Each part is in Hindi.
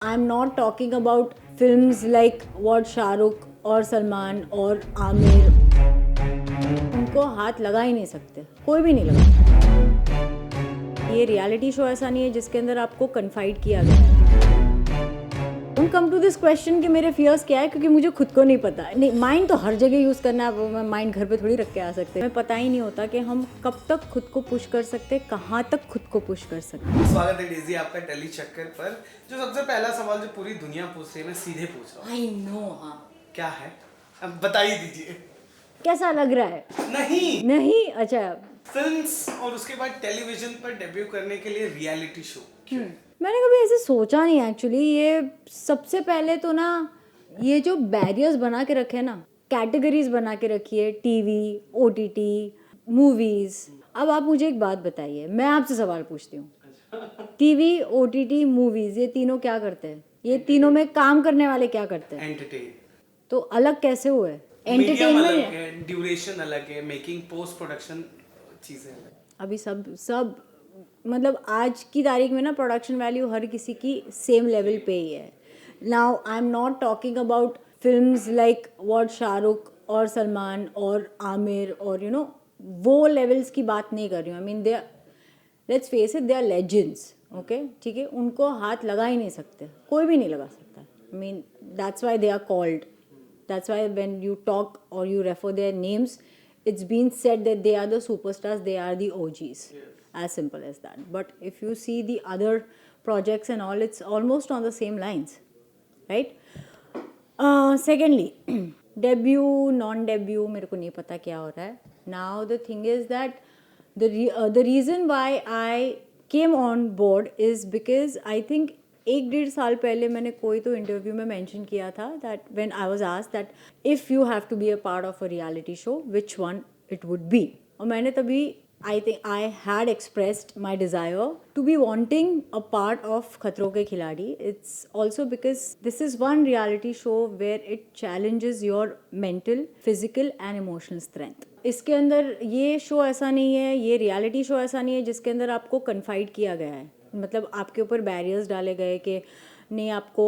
I'm not talking about films like what Shahrukh और सलमान और आमिर, उनको हाथ लगा ही नहीं सकते, कोई भी नहीं लगा सकता। ये रियलिटी शो ऐसा नहीं है जिसके अंदर आपको कन्फाइड किया गया है। Don't come to this question कि मेरे फियर्स क्या है, क्योंकि मुझे खुद को नहीं पता। नहीं, माइंड तो हर जगह यूज़ करना है, मैं माइंड घर पे थोड़ी रख के आ सकते हैं। हमें पता ही नहीं होता कि हम कब तक खुद को पुश कर सकते हैं, कहाँ तक खुद को पुश कर सकते हैं। स्वागत है डेजी आपका टेली चक्कर पर। जो सबसे पहला सवाल जो पूरी दुनिया पूछ रही है, मैं सीधे पूछ रहा हूँ। I know. हाँ, क्या है? अब बता ही दीजिए। कैसा लग रहा है? नहीं, अच्छा। फिल्म्स और उसके बाद टेलीविजन पर डेब्यू करने के लिए रियलिटी शो क्यों? मैंने कभी ऐसे सोचा नहीं एक्चुअली। ये सबसे पहले तो ना, ये जो बैरियर्स बना के रखे ना, कैटेगरीज बना के रखी है, टीवी, ओटीटी, मूवीज। अब आप मुझे एक बात बताइए, मैं आपसे सवाल पूछती हूँ। टीवी, ओटीटी, मूवीज, ये तीनों क्या करते हैं? ये तीनों में काम करने वाले क्या करते हैं? एंटरटेन। तो अलग कैसे हुए? मीडियम अलग एंटरटेनमेंट। है, ड्यूरेशन अलग है, मेकिंग पोस्ट प्रोडक्शन चीजें अलग। अभी सब मतलब आज की तारीख में ना प्रोडक्शन वैल्यू हर किसी की सेम लेवल पे ही है। Now I am not talking about films like what Shahrukh और सलमान और आमिर और वो लेवल्स की बात नहीं कर रही हूँ। I mean they, let's face it, they are legends. Okay, ठीक है, उनको हाथ लगा ही नहीं सकते, कोई भी नहीं लगा सकता। I mean that's why they are called, that's why when you talk or you refer their names, it's been said that they are the superstars, they are the OGs. As simple as that. But if you see the other projects and all, it's almost on the same lines, right? Secondly, debut, non-debut, मेरे को नहीं पता क्या हो रहा है. Now the thing is that the reason why I came on board is because I think 1-1.5 साल पहले मैंने कोई तो इंटरव्यू में मेंशन किया था that when I was asked that if you have to be a part of a reality show which one it would be. और मैंने तभी I think I had expressed my desire to be wanting a part of Khatron Ke Khiladi. It's also because this is one reality show where it challenges your mental, physical and emotional strength. इसके अंदर ये शो ऐसा नहीं है, ये रियलिटी शो ऐसा नहीं है जिसके अंदर आपको कन्फाइड किया गया है, मतलब आपके ऊपर बैरियर्स डाले गए कि नहीं, आपको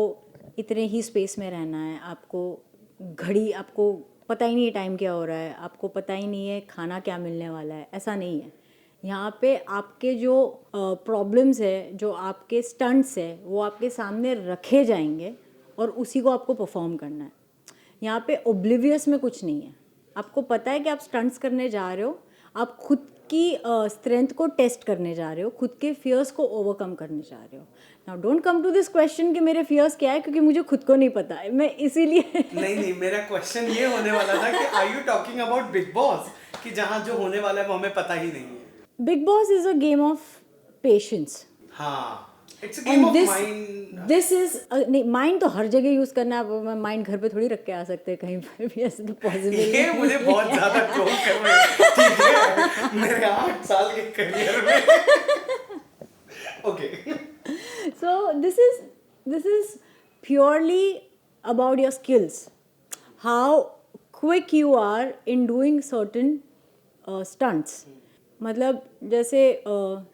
इतने ही स्पेस में रहना है, आपको घड़ी, आपको पता ही नहीं है टाइम क्या हो रहा है, आपको पता ही नहीं है खाना क्या मिलने वाला है। ऐसा नहीं है। यहाँ पे आपके जो प्रॉब्लम्स है, जो आपके स्टंट्स है, वो आपके सामने रखे जाएंगे और उसी को आपको परफॉर्म करना है। यहाँ पे ओब्लिवियस में कुछ नहीं है। आपको पता है कि आप स्टंट्स करने जा रहे हो, आप खुद की स्ट्रेंथ को टेस्ट करने जा रहे हो, खुद के फियर्स को ओवरकम करने जा रहे हो। Now don't come to this question कि मेरे फियर्स क्या है, क्योंकि मुझे खुद को नहीं पता है। मैं इसीलिए नहीं, मेरा क्वेश्चन ये होने वाला था कि are you talking about Bigg Boss, कि जहाँ जो होने वाला है वो हमें पता ही नहीं है। Bigg Boss is a game of patience. हाँ, it's a game of mind. This is नहीं, माइंड तो हर जगह यूज करना है। मैं माइंड घर पे थोड़ी रख के आ सकते हैं कहीं पर भी, ऐसे तो पॉसिबल ये मुझे बहुत ज्यादा ट्रोल कर रहे हैं, ठीक है, मेरे 8 साल के करियर में। Okay. So this is purely about your skills, how quick you are in doing certain stunts. मतलब जैसे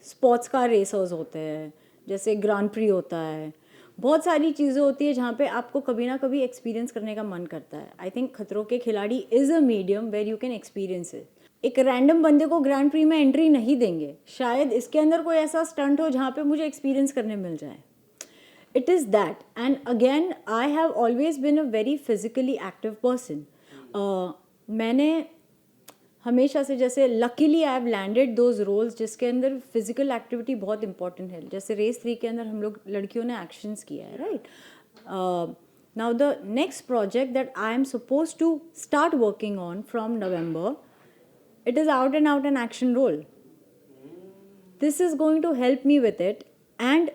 स्पोर्ट्स कार रेसर्स होते हैं, जैसे ग्रांड प्री होता है, बहुत सारी चीज़ें होती है जहाँ पे आपको कभी ना कभी एक्सपीरियंस करने का मन करता है। I think Khatron Ke Khiladi is a medium where you can experience it. एक रैंडम बंदे को ग्रैंड प्री में एंट्री नहीं देंगे, शायद इसके अंदर कोई ऐसा स्टंट हो जहाँ पे मुझे एक्सपीरियंस करने मिल जाए। It is that. And again, I have always been a very physically active person. मैंने हमेशा से, जैसे luckily I have landed those roles जिसके अंदर फिजिकल एक्टिविटी बहुत इंपॉर्टेंट है। जैसे रेस 3 के अंदर हम लोग लड़कियों ने एक्शंस किया है, right? Now the next project that I am supposed to start working on from November, it is out and out an action role. This is going to help me with it. And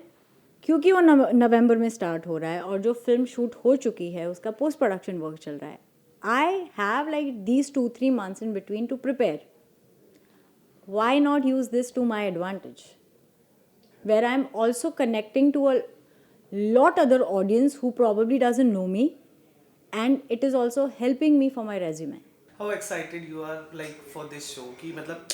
क्योंकि वो नवंबर में स्टार्ट हो रहा है और जो फिल्म शूट हो चुकी है उसका पोस्ट प्रोडक्शन वर्क चल रहा है, I have like these 2-3 months in between to prepare. Why not use this to my advantage, where I'm also connecting to a lot other audience who probably doesn't know me, and it is also helping me for my resume. How excited you are like for this show, कि मतलब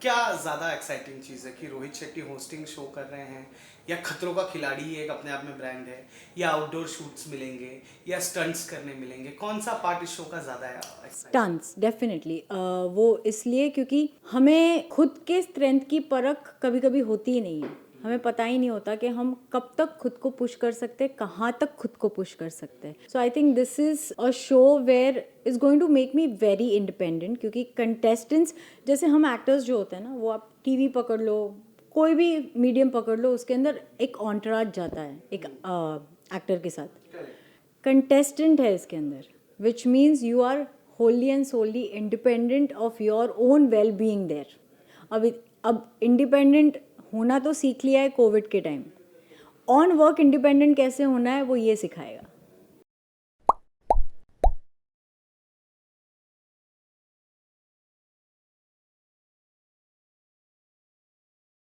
क्या ज़्यादा एक्साइटिंग चीज़ है कि रोहित शेट्टी होस्टिंग शो कर रहे हैं, या खतरों का खिलाड़ी एक अपने आप में ब्रांड है, या आउटडोर शूट्स मिलेंगे, या स्टंट्स करने मिलेंगे? कौन सा पार्ट इस शो का ज़्यादा है exciting? स्टंट्स डेफिनेटली, वो इसलिए क्योंकि हमें खुद के स्ट्रेंथ की परख कभी कभी होती ही नहीं है. हमें पता ही नहीं होता कि हम कब तक खुद को पुश कर सकते हैं, कहाँ तक खुद को पुश कर सकते हैं. So I think this is a show where is going to make me very independent, क्योंकि कंटेस्टेंट्स जैसे हम एक्टर्स जो होते हैं ना, वो आप टीवी पकड़ लो, कोई भी मीडियम पकड़ लो, उसके अंदर एक ऑन्टराज जाता है एक एक्टर के साथ. कंटेस्टेंट है इसके अंदर, which means you are wholly and solely independent of your own well being there. अब इंडिपेंडेंट होना तो सीख लिया है कोविड के टाइम. ऑन वर्क इंडिपेंडेंट कैसे होना है वो ये सिखाएगा.